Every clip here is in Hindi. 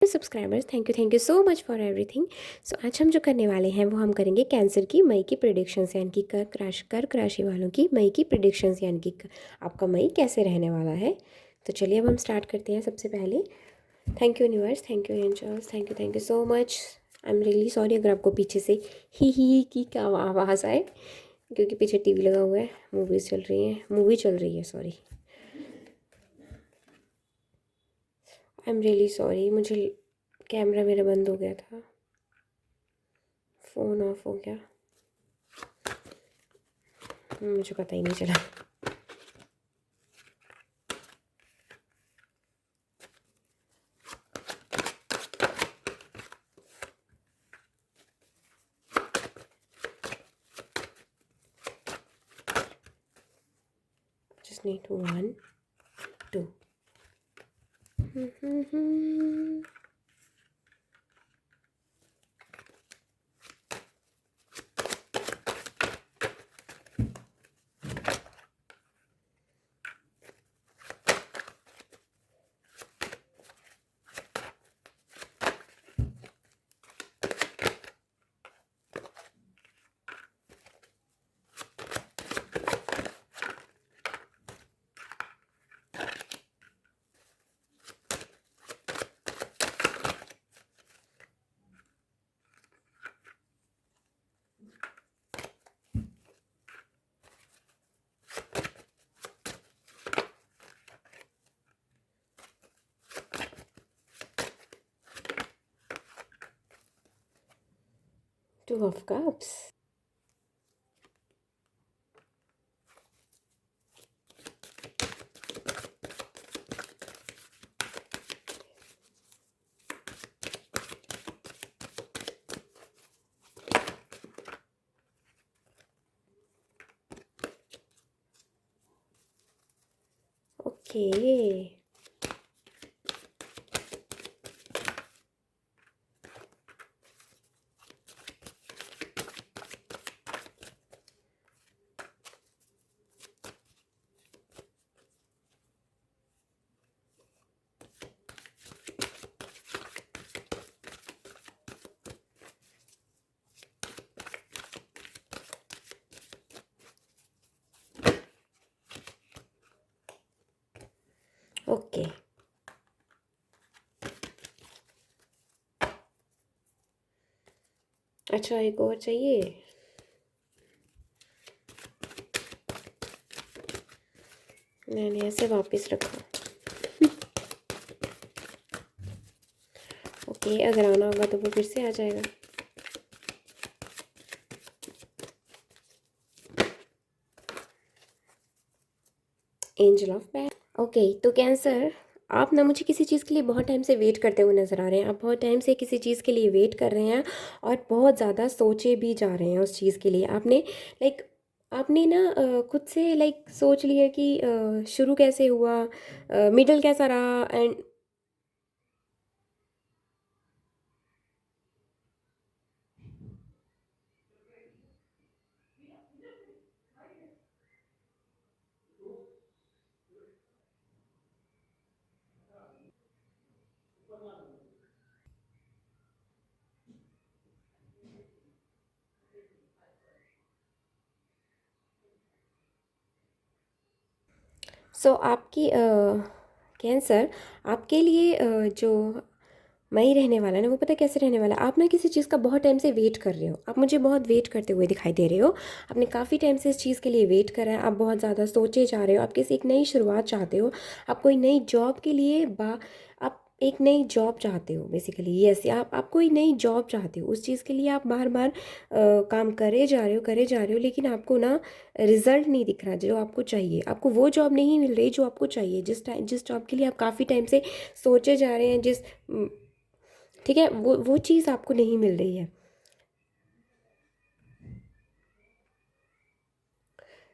Subscribers, thank you so much for everything. So आज हम जो करने वाले हैं वो हम करेंगे कैंसर की मई की प्रिडिक्शंस, यानी कि कर्क राशि वालों की मई की प्रिडिक्शंस, यानी कि आपका मई कैसे रहने वाला है। तो चलिए अब हम स्टार्ट करते हैं। सबसे पहले thank you universe, thank you angels, thank you so much. I am really sorry अगर आपको पीछे से ही की क्या आवाज़ आए, क्योंकि पीछे टीवी लगा हुआ है, मूवी चल रही है, sorry. I am really sorry, मुझे कैमरा मेरा बंद हो गया था, फ़ोन ऑफ हो गया, मुझे पता ही नहीं चला। Just need one, two. Two of Cups. Okay. Okay, अच्छा एक और चाहिए। मैंने ऐसे वापस रखा। ओके, अगर आना होगा तो वो फिर से आ जाएगा। Angel of bad. ओके, तो कैंसर, आप ना मुझे किसी चीज़ के लिए बहुत टाइम से वेट करते हुए नज़र आ रहे हैं। आप बहुत टाइम से किसी चीज़ के लिए वेट कर रहे हैं और बहुत ज़्यादा सोचे भी जा रहे हैं उस चीज़ के लिए। लाइक आपने ना खुद से सोच लिया कि शुरू कैसे हुआ, मिडल कैसा रहा, एंड सो आपकी कैंसर, आपके लिए जो मई रहने वाला है ना, वो पता है कैसे रहने वाला है। आप ना किसी चीज़ का बहुत टाइम से वेट कर रहे हो, आप मुझे बहुत वेट करते हुए दिखाई दे रहे हो। आपने काफ़ी टाइम से इस चीज़ के लिए वेट करा है, आप बहुत ज़्यादा सोचे जा रहे हो, आप किसी एक नई शुरुआत चाहते हो, आप कोई नई जॉब के लिए आप एक नई जॉब चाहते हो बेसिकली। यस, आप कोई नई जॉब चाहते हो, उस चीज़ के लिए आप बार बार काम करे जा रहे हो, लेकिन आपको ना रिजल्ट नहीं दिख रहा जो आपको चाहिए। आपको वो जॉब नहीं मिल रही जो आपको चाहिए, जिस जॉब के लिए आप काफ़ी टाइम से सोचे जा रहे हैं, ठीक है, वो चीज़ आपको नहीं मिल रही है।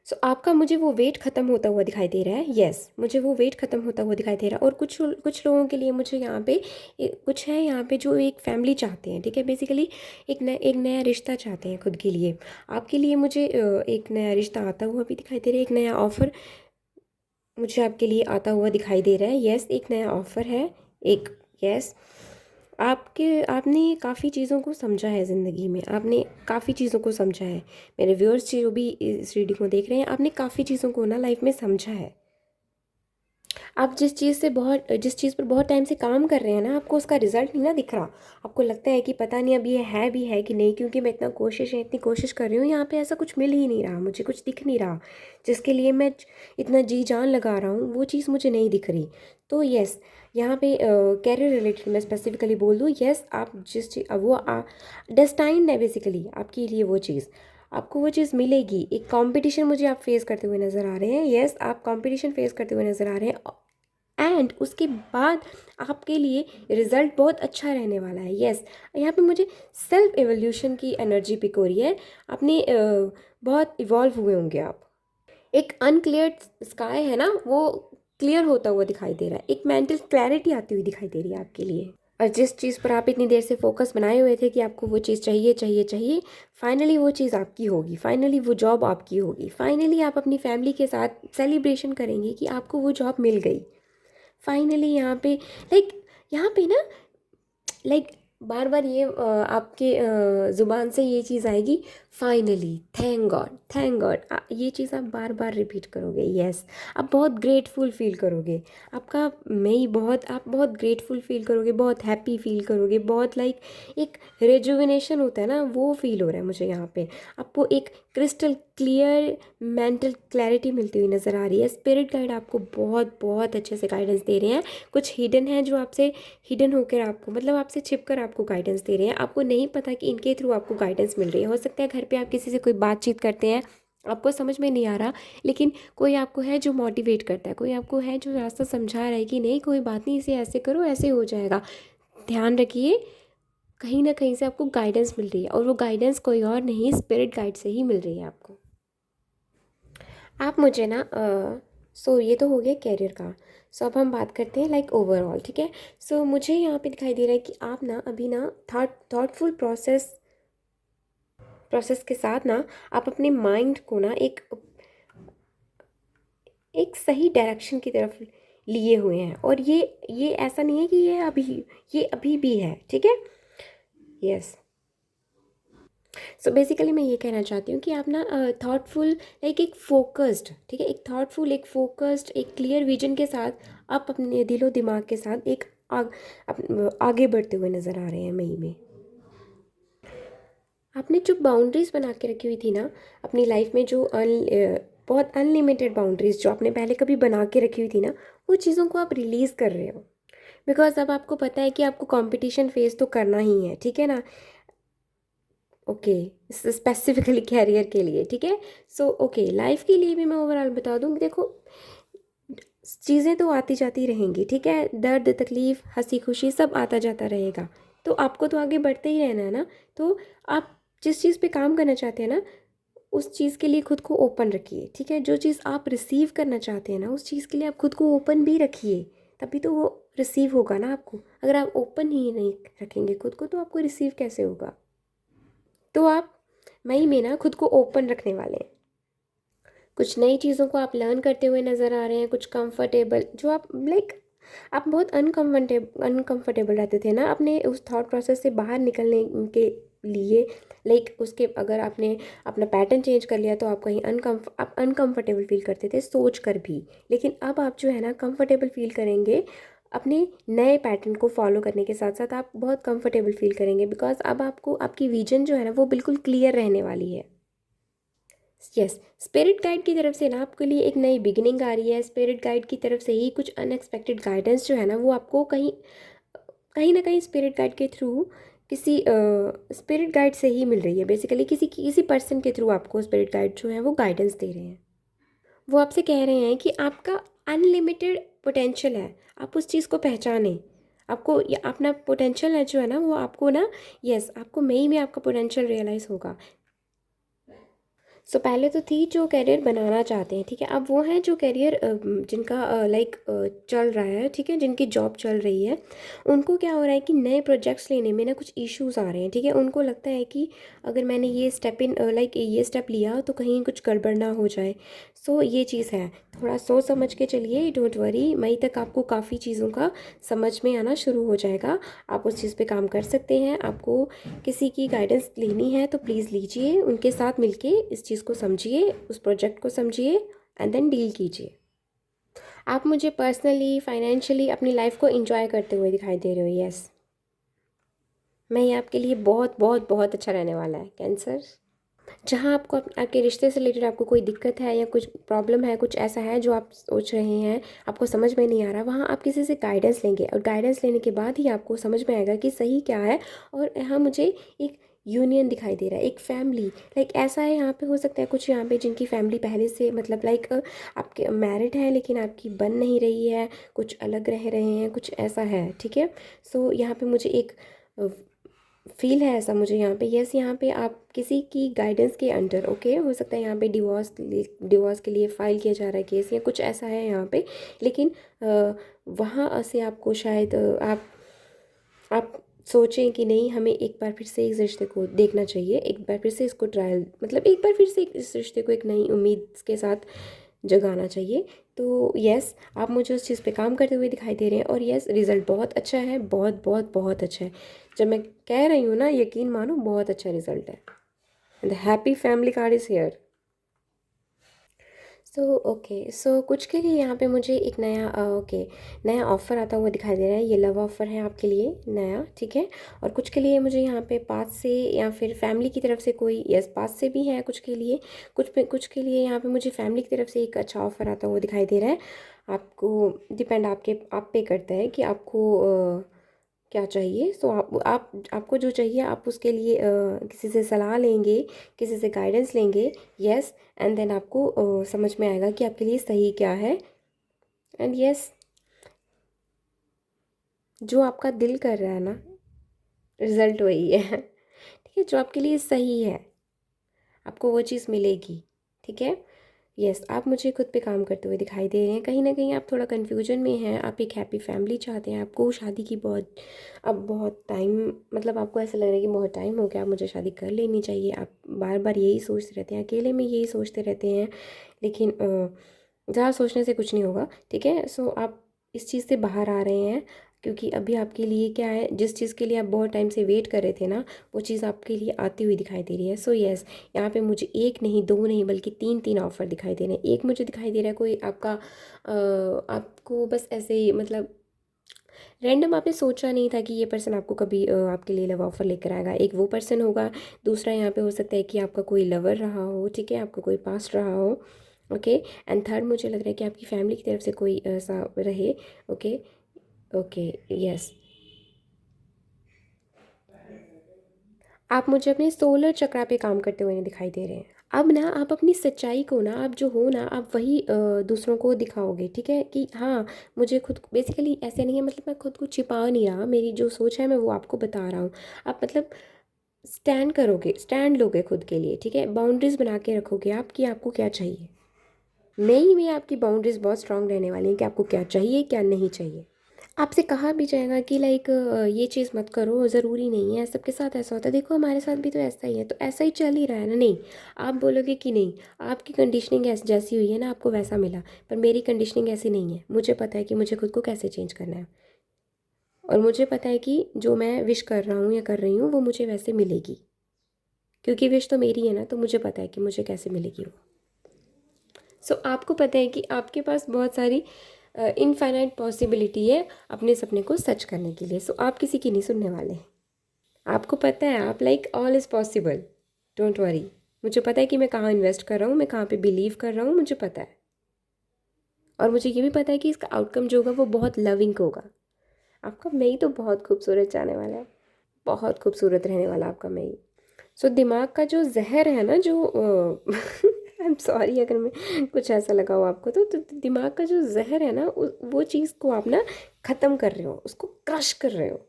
सो आपका मुझे वो वेट ख़त्म होता हुआ दिखाई दे रहा है। यस, मुझे वो वेट ख़त्म होता हुआ दिखाई दे रहा है। और कुछ लोगों के लिए मुझे यहाँ पे कुछ है यहाँ पे जो एक फैमिली चाहते हैं, ठीक है, बेसिकली एक नया रिश्ता चाहते हैं खुद के लिए। आपके लिए मुझे एक नया रिश्ता आता हुआ भी दिखाई दे रहा है, एक नया ऑफ़र मुझे आपके लिए आता हुआ दिखाई दे रहा है। यस, एक नया ऑफ़र है, एक, यस। आपने काफ़ी चीज़ों को समझा है ज़िंदगी में, आपने काफ़ी चीज़ों को समझा है। मेरे व्यूअर्स जो भी इस रीडिंग को देख रहे हैं, आपने काफ़ी चीज़ों को ना लाइफ में समझा है। आप जिस चीज़ पर बहुत टाइम से काम कर रहे हैं ना, आपको उसका रिजल्ट नहीं ना दिख रहा। आपको लगता है कि पता नहीं अब ये है भी है कि नहीं, क्योंकि मैं इतनी कोशिश कर रही हूँ, यहाँ पे ऐसा कुछ मिल ही नहीं रहा, मुझे कुछ दिख नहीं रहा जिसके लिए मैं इतना जी जान लगा रहा हूँ, वो चीज़ मुझे नहीं दिख रही। तो यस, यहाँ पे कैरियर रिलेटेड मैं स्पेसिफिकली बोल दूँ, यस आप जिस चीज़ वो डेस्टाइंड है बेसिकली आपके लिए वो चीज़, आपको वो चीज़ मिलेगी। एक कंपटीशन मुझे आप फेस करते हुए नज़र आ रहे हैं, यस आप कंपटीशन फेस करते हुए नज़र आ रहे हैं, एंड उसके बाद आपके लिए रिजल्ट बहुत अच्छा रहने वाला है। यस, यहाँ पे मुझे सेल्फ एवोल्यूशन की एनर्जी पिक हो रही है। आपने बहुत इवॉल्व हुए होंगे आप। एक अनक्लियर स्काई है ना, वो क्लियर होता हुआ दिखाई दे रहा है, एक मेंटल क्लैरिटी आती हुई दिखाई दे रही है आपके लिए। और जिस चीज़ पर आप इतनी देर से फोकस बनाए हुए थे कि आपको वो चीज़ चाहिए चाहिए चाहिए, फाइनली वो चीज़ आपकी होगी, फाइनली वो जॉब आपकी होगी, फाइनली आप अपनी फैमिली के साथ सेलिब्रेशन करेंगे कि आपको वो जॉब मिल गई। फाइनली यहाँ पे लाइक यहाँ पे ना लाइक बार बार ये आपके ज़ुबान से ये चीज़ आएगी, फाइनली, थैंक गॉड, ये चीज़ आप बार बार रिपीट करोगे। यस, आप बहुत ग्रेटफुल फील करोगे। आपका मैं बहुत आप बहुत ग्रेटफुल फील करोगे, बहुत हैप्पी फील करोगे, बहुत लाइक एक रेजुविनेशन होता है ना, वो फील हो रहा है मुझे यहाँ पे। आपको एक क्रिस्टल क्लियर मेंटल क्लैरिटी मिलती हुई नज़र आ रही है। स्पिरिट गाइड आपको बहुत बहुत अच्छे से गाइडेंस दे रहे हैं। कुछ हिडन है जो आपसे हिडन होकर आपको मतलब आपसे छिपकर आपको गाइडेंस दे रहे हैं। आपको नहीं पता कि इनके थ्रू आपको गाइडेंस मिल रही है। हो सकता है घर पे आप किसी से कोई बातचीत करते हैं, आपको समझ में नहीं आ रहा, लेकिन कोई आपको है जो मोटिवेट करता है, कोई आपको है जो रास्ता समझा रहा है कि नहीं कोई बात नहीं, इसे ऐसे करो ऐसे हो जाएगा। ध्यान रखिए, कहीं ना कहीं से आपको गाइडेंस मिल रही है, और वो गाइडेंस कोई और नहीं, स्पिरिट गाइड से ही मिल रही है आपको। आप मुझे ना सो ये तो हो गया कैरियर का। सो अब हम बात करते हैं लाइक ओवरऑल, ठीक है। सो मुझे यहाँ पे दिखाई दे रहा है कि आप ना अभी ना थॉटफुल प्रोसेस के साथ ना आप अपने माइंड को ना एक सही डायरेक्शन की तरफ लिए हुए हैं, और ये ऐसा नहीं है कि ये अभी भी है, ठीक है। यस, सो बेसिकली मैं ये कहना चाहती हूँ कि आप ना थॉटफुल लाइक एक फोकस्ड, ठीक है, एक फोकस्ड एक क्लियर विजन के साथ आप अपने दिलो दिमाग के साथ आगे बढ़ते हुए नज़र आ रहे हैं मई में। आपने जो बाउंड्रीज बना के रखी हुई थी ना अपनी लाइफ में, जो बहुत अनलिमिटेड बाउंड्रीज जो आपने पहले कभी बना के रखी हुई थी ना, वो चीज़ों को आप रिलीज़ कर रहे हो। बिकॉज अब आपको पता है कि आपको कंपटीशन फेस तो करना ही है, ठीक है ना। ओके, स्पेसिफिकली कैरियर के लिए, ठीक है। सो ओके, लाइफ के लिए भी मैं ओवरऑल बता दूँ कि देखो चीज़ें तो आती जाती रहेंगी, ठीक है, दर्द तकलीफ़ हंसी खुशी सब आता जाता रहेगा। तो आपको तो आगे बढ़ते ही रहना है ना। तो आप जिस चीज़ पे काम करना चाहते हैं ना, उस चीज़ के लिए खुद को ओपन रखिए, ठीक है। जो चीज़ आप रिसीव करना चाहते हैं ना, उस चीज़ के लिए आप खुद को ओपन भी रखिए, तभी तो वो रिसीव होगा ना आपको। अगर आप ओपन ही नहीं रखेंगे खुद को, तो आपको रिसीव कैसे होगा। तो आप मई में ना खुद को ओपन रखने वाले हैं। कुछ नई चीज़ों को आप लर्न करते हुए नज़र आ रहे हैं, कुछ कंफर्टेबल जो आप लाइक आप बहुत अनकंफर्टेबल रहते थे ना अपने उस थॉट प्रोसेस से बाहर निकलने के लिए। लाइक उसके अगर आपने अपना पैटर्न चेंज कर लिया तो आप कहीं आप अनकंफर्टेबल फील करते थे सोच कर भी, लेकिन अब आप जो है ना कंफर्टेबल फील करेंगे अपने नए पैटर्न को फॉलो करने के साथ साथ। आप बहुत कंफर्टेबल फील करेंगे बिकॉज अब आपको आपकी विजन जो है ना वो बिल्कुल क्लियर रहने वाली है। यस, स्पिरिट गाइड की तरफ से ना आपके लिए एक नई बिगिनिंग आ रही है। स्पिरिट गाइड की तरफ से ही कुछ अनएक्सपेक्टेड गाइडेंस जो है ना वो आपको कहीं कहीं ना कहीं स्पिरिट गाइड के थ्रू किसी स्पिरिट गाइड से ही मिल रही है। बेसिकली किसी पर्सन के थ्रू आपको स्पिरिट गाइड जो है वो गाइडेंस दे रहे हैं। वो आपसे कह रहे हैं कि आपका अनलिमिटेड पोटेंशियल है, आप उस चीज़ को पहचानें। आपको अपना पोटेंशियल है जो है ना वो आपको ना, यस आपको मई में आपका पोटेंशियल रियलाइज़ होगा। सो पहले तो थी जो करियर बनाना चाहते हैं, ठीक है। अब वो हैं जो करियर जिनका लाइक चल रहा है, ठीक है, जिनकी जॉब चल रही है, उनको क्या हो रहा है कि नए प्रोजेक्ट्स लेने में ना कुछ इश्यूज आ रहे हैं, ठीक है। उनको लगता है कि अगर मैंने ये स्टेप इन लाइक ये स्टेप लिया तो कहीं कुछ गड़बड़ ना हो जाए। सो ये चीज़ है, थोड़ा सोच समझ के चलिए, डोंट वरी, मई तक आपको काफ़ी चीज़ों का समझ में आना शुरू हो जाएगा। आप उस चीज़ पे काम कर सकते हैं। आपको किसी की गाइडेंस लेनी है तो प्लीज़ लीजिए, उनके साथ मिलके इस चीज़ को समझिए, उस प्रोजेक्ट को समझिए एंड देन डील कीजिए। आप मुझे पर्सनली फाइनेंशियली अपनी लाइफ को एंजॉय करते हुए दिखाई दे रहे हो, यस। मैं ये आपके लिए बहुत बहुत बहुत अच्छा रहने वाला है कैंसर। जहाँ आपको आपके रिश्ते से रिलेटेड आपको कोई दिक्कत है या कुछ प्रॉब्लम है, कुछ ऐसा है जो आप सोच रहे हैं, आपको समझ में नहीं आ रहा, वहाँ आप किसी से गाइडेंस लेंगे और गाइडेंस लेने के बाद ही आपको समझ में आएगा कि सही क्या है। और यहाँ मुझे एक यूनियन दिखाई दे रहा है, एक फैमिली, लाइक ऐसा है यहाँ पे हो सकता है कुछ यहाँ पे जिनकी फैमिली पहले से मतलब लाइक आपके मैरिड है लेकिन आपकी बन नहीं रही है, कुछ अलग रह रहे हैं, कुछ ऐसा है, ठीक है। सो यहाँ पे मुझे एक फील है ऐसा मुझे यहाँ पे, यस, यहाँ पे आप किसी की गाइडेंस के अंडर, ओके, हो सकता है यहाँ पे डिवोर्स के लिए फाइल किया जा रहा है केस या कुछ ऐसा है यहाँ पे। लेकिन वहाँ से आपको शायद आप सोचें कि नहीं, हमें एक बार फिर से इस रिश्ते को देखना चाहिए, एक बार फिर से इसको ट्रायल मतलब एक बार फिर से इस रिश्ते को एक नई उम्मीद के साथ जगाना चाहिए। तो यस, आप मुझे उस चीज़ पे काम करते हुए दिखाई दे रहे हैं और यस, रिज़ल्ट बहुत अच्छा है, बहुत बहुत बहुत अच्छा है। जब मैं कह रही हूँ ना, यकीन मानो, बहुत अच्छा रिज़ल्ट है। And the happy family card is here. So okay, so कुछ के लिए यहाँ पे मुझे एक नया ओके नया ऑफ़र आता हुआ दिखाई दे रहा है। ये लव ऑफ़र है आपके लिए नया, ठीक है। और कुछ के लिए मुझे यहाँ पे पास से या फिर फैमिली की तरफ से कोई, यस, पास से भी है कुछ के लिए, कुछ के लिए यहाँ पे मुझे फैमिली की तरफ से एक अच्छा ऑफ़र आता हुआ दिखाई दे रहा है। आपको डिपेंड आप पे करता है कि आपको क्या चाहिए। सो आपको जो चाहिए आप उसके लिए किसी से सलाह लेंगे, किसी से गाइडेंस लेंगे, यस। एंड देन आपको समझ में आएगा कि आपके लिए सही क्या है। एंड यस, जो आपका दिल कर रहा है ना, रिजल्ट वही है। ठीक है, जो आपके लिए सही है आपको वो चीज़ मिलेगी, ठीक है। यस, आप मुझे खुद पे काम करते हुए दिखाई दे रहे हैं। कहीं ना कहीं आप थोड़ा कन्फ्यूजन में हैं, आप एक हैप्पी फैमिली चाहते हैं, आपको शादी की अब बहुत टाइम, मतलब आपको ऐसा लग रहा है कि बहुत टाइम हो गया, आप मुझे शादी कर लेनी चाहिए। आप बार बार यही सोचते रहते हैं, अकेले में यही सोचते रहते हैं, लेकिन ज़्यादा सोचने से कुछ नहीं होगा, ठीक है। सो आप इस चीज़ से बाहर आ रहे हैं क्योंकि अभी आपके लिए क्या है, जिस चीज़ के लिए आप बहुत टाइम से वेट कर रहे थे ना, वो चीज़ आपके लिए आती हुई दिखाई दे रही है। सो यस, यहाँ पे मुझे एक नहीं, दो नहीं, बल्कि तीन तीन ऑफ़र दिखाई दे रहे हैं। एक मुझे दिखाई दे रहा है कोई आपका आपको बस ऐसे ही मतलब रैंडम आपने सोचा नहीं था कि ये पर्सन आपको कभी आपके लिए लव ऑफ़र लेकर आएगा, एक वो पर्सन होगा। दूसरा यहाँ पे हो सकता है कि आपका कोई लवर रहा हो, ठीक है, आपका कोई पास्ट रहा हो, ओके। एंड थर्ड मुझे लग रहा है कि आपकी फैमिली की तरफ से कोई ऐसा रहे, ओके। ओके, यस, आप मुझे अपने सोलर चक्रा पे काम करते हुए नहीं दिखाई दे रहे हैं। अब ना आप अपनी सच्चाई को ना, आप जो हो ना, आप वही दूसरों को दिखाओगे, ठीक है। कि हाँ, मुझे खुद बेसिकली ऐसे नहीं है, मतलब मैं खुद को छिपा नहीं रहा, मेरी जो सोच है मैं वो आपको बता रहा हूँ। आप मतलब स्टैंड करोगे, स्टैंड लोगे खुद के लिए, ठीक है। बाउंड्रीज बना के रखोगे आप कि आपको क्या चाहिए। नई में आपकी बाउंड्रीज बहुत स्ट्रांग रहने वाली हैं कि आपको क्या चाहिए, क्या नहीं चाहिए। आपसे कहा भी जाएगा कि लाइक ये चीज़ मत करो, ज़रूरी नहीं है, सबके साथ ऐसा होता है, देखो हमारे साथ भी तो ऐसा ही है, तो ऐसा ही चल ही रहा है ना। नहीं, आप बोलोगे कि नहीं, आपकी कंडीशनिंग ऐसी जैसी हुई है ना, आपको वैसा मिला, पर मेरी कंडीशनिंग ऐसी नहीं है। मुझे पता है कि मुझे खुद को कैसे चेंज करना है, और मुझे पता है कि जो मैं विश कर रहा हूँ या कर रही हूँ वो मुझे वैसे मिलेगी, क्योंकि विश तो मेरी है ना, तो मुझे पता है कि मुझे कैसे मिलेगी वो। सो आपको पता है कि आपके पास बहुत सारी इनफाइनाइट पॉसिबिलिटी है अपने सपने को सच करने के लिए। सो आप किसी की नहीं सुनने वाले। आपको पता है, आप like all is possible, don't worry. मुझे पता है कि मैं कहाँ इन्वेस्ट कर रहा हूँ, मैं कहाँ पे बिलीव कर रहा हूँ, मुझे पता है। और मुझे ये भी पता है कि इसका आउटकम जो होगा वो बहुत लविंग होगा। आपका मई तो बहुत खूबसूरत जाने वाला है, बहुत खूबसूरत रहने वाला आपका मई। सो दिमाग का जो जहर है ना, जो आई एम सॉरी अगर मैं कुछ ऐसा लगा हो आपको, तो दिमाग का जो जहर है ना, वो चीज़ को आप ना ख़त्म कर रहे हो, उसको क्रश कर रहे हो,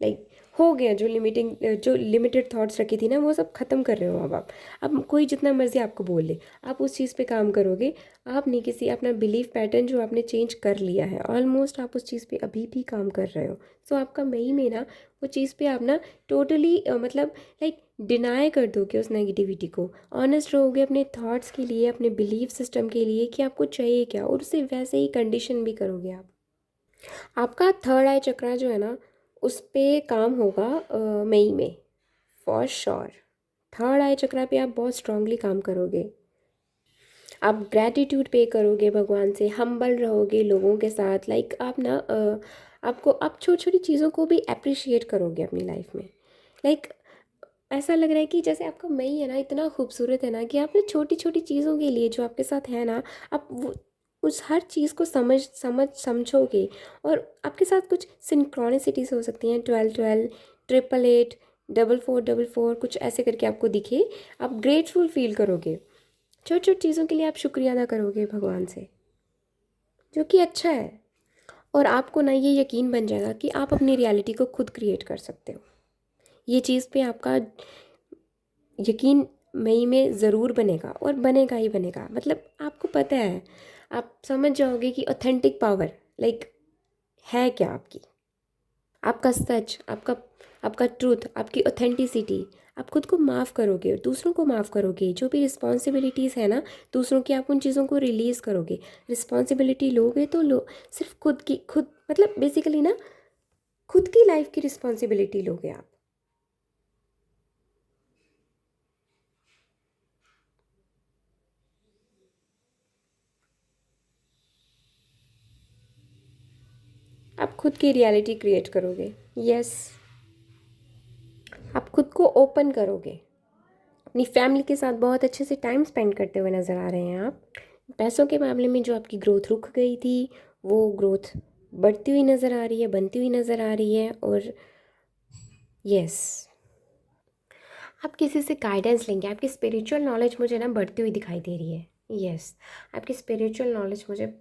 लाइक हो गया, जो लिमिटेड थॉट्स रखी थी ना वो सब ख़त्म कर रहे हो अब कोई जितना मर्ज़ी आपको बोल ले, आप उस चीज़ पे काम करोगे। आपने किसी अपना बिलीफ पैटर्न जो आपने चेंज कर लिया है, ऑलमोस्ट आप उस चीज़ पे अभी भी काम कर रहे हो। सो आपका मई में ना वो चीज़ पे आप ना टोटली मतलब लाइक डिनाई कर दोगे उस नेगेटिविटी को, ऑनेस्ट रहोगे अपने थॉट्स के लिए, अपने बिलीफ सिस्टम के लिए कि आपको चाहिए क्या, और उसे वैसे ही कंडीशन भी करोगे आप। आपका थर्ड आई चक्रा जो है ना उस पे काम होगा मई में, फॉर श्योर। थर्ड आई चक्रा पे आप बहुत स्ट्रांगली काम करोगे। आप ग्रैटिट्यूड पे करोगे भगवान से, हम्बल रहोगे लोगों के साथ, लाइक आप ना आपको आप छोटी छोटी चीज़ों को भी अप्रिशिएट करोगे अपनी लाइफ में। लाइक ऐसा लग रहा है कि जैसे आपका मई है ना इतना खूबसूरत है ना कि आप ना छोटी छोटी चीज़ों के लिए जो आपके साथ है ना, आप वो उस हर चीज़ को समझोगे। और आपके साथ कुछ सिंक्रोनिसिटीज हो सकती हैं, 12 12, 888, 44 44, कुछ ऐसे करके आपको दिखे। आप ग्रेटफुल फील करोगे, छोटी छोटी चीज़ों के लिए आप शुक्रिया अदा करोगे भगवान से, जो कि अच्छा है। और आपको ना ये यकीन बन जाएगा कि आप अपनी रियलिटी को खुद क्रिएट कर सकते हो। ये चीज़ पे आपका यकीन मई में ज़रूर बनेगा, और बनेगा ही बनेगा। मतलब आपको पता है, आप समझ जाओगे कि ऑथेंटिक पावर लाइक है क्या आपकी, आपका सच, आपका ट्रूथ, आपकी ऑथेंटिसिटी। आप खुद को माफ़ करोगे और दूसरों को माफ़ करोगे, जो भी रिस्पॉन्सिबिलिटीज़ है ना दूसरों की, आप उन चीज़ों को रिलीज़ करोगे। रिस्पॉन्सिबिलिटी लोगे तो लो, सिर्फ खुद की, खुद मतलब बेसिकली ना खुद की लाइफ की रिस्पॉन्सिबिलिटी लोगे आप। आप खुद की रियलिटी क्रिएट करोगे। यस, आप खुद को ओपन करोगे, अपनी फैमिली के साथ बहुत अच्छे से टाइम स्पेंड करते हुए नज़र आ रहे हैं आप। पैसों के मामले में जो आपकी ग्रोथ रुक गई थी, वो ग्रोथ बढ़ती हुई नज़र आ रही है, बनती हुई नज़र आ रही है। और यस, आप किसी से गाइडेंस लेंगे, आपकी स्पिरिचुअल नॉलेज मुझे ना बढ़ती हुई दिखाई दे रही है। यस, आपकी स्पिरिचुअल नॉलेज मुझे,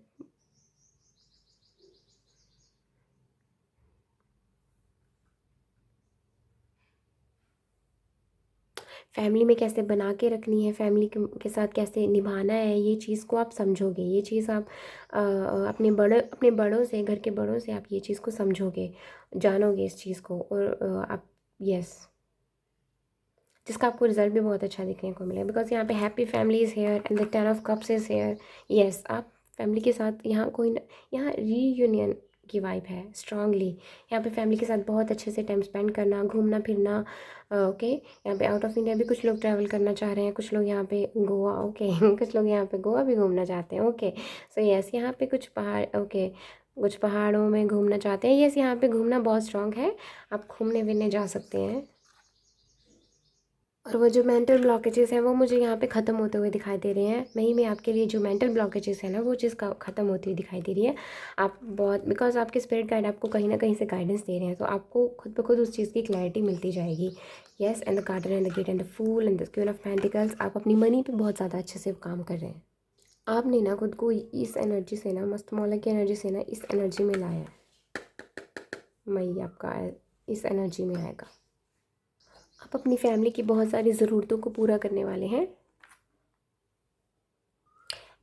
फैमिली में कैसे बना के रखनी है, फैमिली के साथ कैसे निभाना है, ये चीज़ को आप समझोगे। ये चीज़ आप अपने बड़ों से, घर के बड़ों से आप ये चीज़ को समझोगे, जानोगे इस चीज़ को। और आप, यस, जिसका आपको रिजल्ट भी बहुत अच्छा देखने को मिलेगा, बिकॉज यहाँ पे happy family is here and the 10 of cups is here. Yes, आप फैमिली के साथ यहाँ कोई यहाँ रीयूनियन की वाइब है स्ट्रांगली। यहाँ पे फैमिली के साथ बहुत अच्छे से टाइम स्पेंड करना, घूमना फिरना। ओके, यहाँ पे आउट ऑफ इंडिया भी कुछ लोग ट्रैवल करना चाह रहे हैं, कुछ लोग यहाँ पे गोवा, ओके कुछ लोग यहाँ पे गोवा भी घूमना चाहते हैं। ओके, सो यस, यहाँ पे कुछ पहाड़, ओके, कुछ पहाड़ों में घूमना चाहते हैं। यस, यहाँ पे घूमना बहुत स्ट्रांग है, आप घूमने फिरने जा सकते हैं। और वो जो मेंटल ब्लॉकेजेस हैं वो मुझे यहाँ पे ख़त्म होते हुए दिखाई दे रहे हैं। वहीं में आपके लिए जो मेंटल ब्लॉकेजेस है ना वो चीज़ का ख़त्म होती हुई दिखाई दे रही है। आप बहुत, बिकॉज आपके स्पिरिट गाइड आपको कहीं ना कहीं से गाइडेंस दे रहे हैं, तो आपको खुद ब खुद उस चीज़ की क्लैरिटी मिलती जाएगी। Yes, and the garden and the gate and the fool and the queen of pentacles, आप अपनी मनी पे बहुत ज़्यादा अच्छे से काम कर रहे हैं। आपने ना खुद को इस एनर्जी से ना, मस्त मौला की एनर्जी से ना इस एनर्जी में लाया है। मई आपका इस एनर्जी में आएगा। आप अपनी फैमिली की बहुत सारी ज़रूरतों को पूरा करने वाले हैं।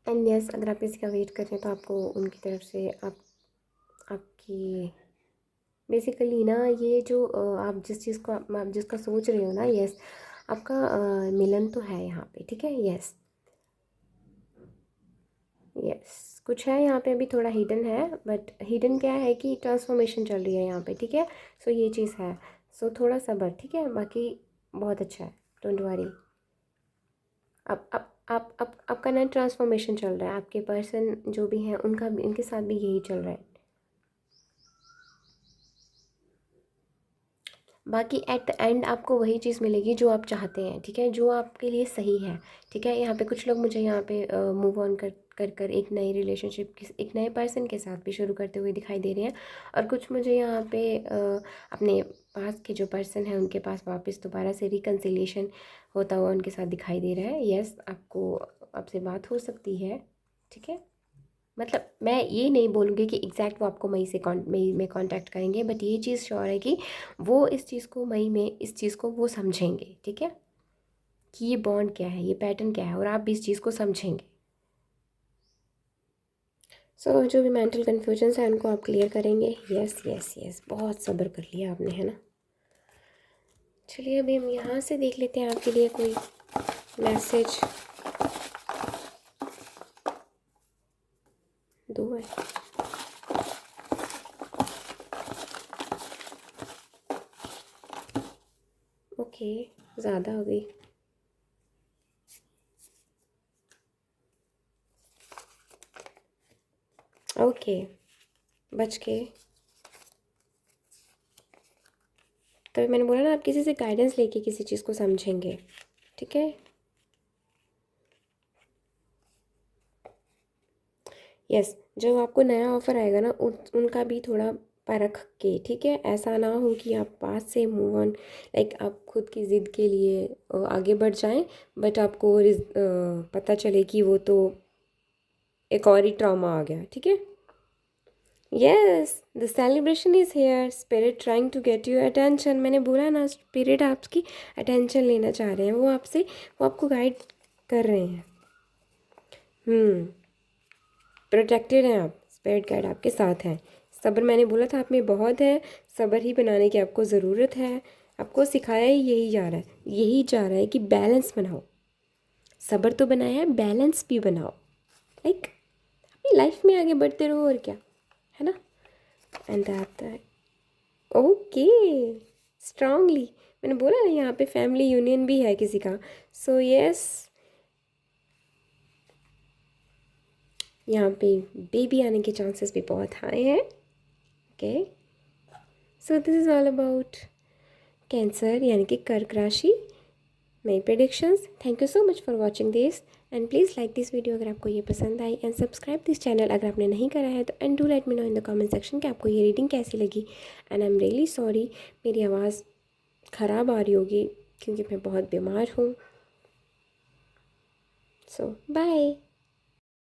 एंड यस, अगर आप किसी का वेट कर रहे हैं तो आपको उनकी तरफ से आपकी बेसिकली ना ये जो आप जिस चीज़ को आप जिसका सोच रहे हो ना, यस, आपका मिलन तो है यहाँ पे, ठीक है। यस, यस, कुछ है यहाँ पे अभी थोड़ा हिडन है, बट हिडन क्या है कि ट्रांसफॉर्मेशन चल रही है यहाँ पे, ठीक है। सो ये चीज़ है, सो थोड़ा सब्र, ठीक है, बाकी बहुत अच्छा है, डोंट वरी। आप आपका ना ट्रांसफॉर्मेशन चल रहा है, आपके पर्सन जो भी हैं उनका भी, उनके साथ भी यही चल रहा है। बाकी एट द एंड आपको वही चीज़ मिलेगी जो आप चाहते हैं, ठीक है, जो आपके लिए सही है, ठीक है। यहाँ पे कुछ लोग मुझे यहाँ पे मूव ऑन कर एक नई रिलेशनशिप, एक नए पर्सन के साथ भी शुरू करते हुए दिखाई दे रहे हैं। और कुछ मुझे यहाँ पे अपने पास के जो पर्सन हैं उनके पास वापस दोबारा से रिकन्सिलिएशन होता हुआ उनके साथ दिखाई दे रहा है। यस, आपको आपसे बात हो सकती है, ठीक है। मतलब मैं ये नहीं बोलूँगी कि एग्जैक्ट वो आपको मई में कांटेक्ट करेंगे, बट ये चीज़ श्योर है कि वो इस चीज़ को मई में इस चीज़ को वो समझेंगे, ठीक है, कि ये बॉन्ड क्या है, ये पैटर्न क्या है, और आप भी इस चीज़ को समझेंगे। सो जो भी मेंटल कन्फ्यूजन्स है उनको आप क्लियर करेंगे। यस यस यस, बहुत सब्र कर लिया आपने, है ना। चलिए अभी हम यहाँ से देख लेते हैं आपके लिए कोई मैसेज। दो है। ओके, ज़्यादा हो गई। ओके, बच के। तो मैंने बोला ना, आप किसी से गाइडेंस लेके किसी चीज़ को समझेंगे, ठीक है। यस, जब आपको नया ऑफ़र आएगा ना, उनका भी थोड़ा परख के, ठीक है। ऐसा ना हो कि आप पास से मूव ऑन, लाइक आप खुद की ज़िद के लिए आगे बढ़ जाएं, बट आपको पता चले कि वो तो एक और ही ट्रॉमा आ गया, ठीक है। Yes, the celebration is here, spirit trying to get you attention. मैंने बोला ना, स्पिरिट आपकी अटेंशन लेना चाह रहे हैं, वो आपसे, वो आपको गाइड कर रहे हैं। प्रोटेक्टेड हैं आप, स्पिरिट गाइड आपके साथ हैं। सब्र मैंने बोला था आप में बहुत है, सब्र ही बनाने की आपको ज़रूरत है। आपको सिखाया ही यही जा रहा है, यही जा रहा है कि बैलेंस बनाओ। सब्र तो बनाया है, बैलेंस भी बनाओ, लाइक अपनी लाइफ में आगे बढ़ते रहो, और क्या, है ना। एंड दैट ओके, स्ट्रांगली मैंने बोला ना, यहाँ पे फैमिली यूनियन भी है किसी का। सो यस, यहाँ पे बेबी आने के चांसेस भी बहुत हाई हैं। Okay, so this is all about cancer यानी कि कर्क राशि, मेरी predictions. Thank you so much for watching this, and please like this video अगर आपको ये पसंद आई, एंड सब्सक्राइब दिस चैनल अगर आपने नहीं करा है तो, and do let me know in the comment section कि आपको ये रीडिंग कैसी लगी। And I am really sorry, मेरी आवाज़ ख़राब आ रही होगी क्योंकि मैं बहुत बीमार हूँ। सो बाय।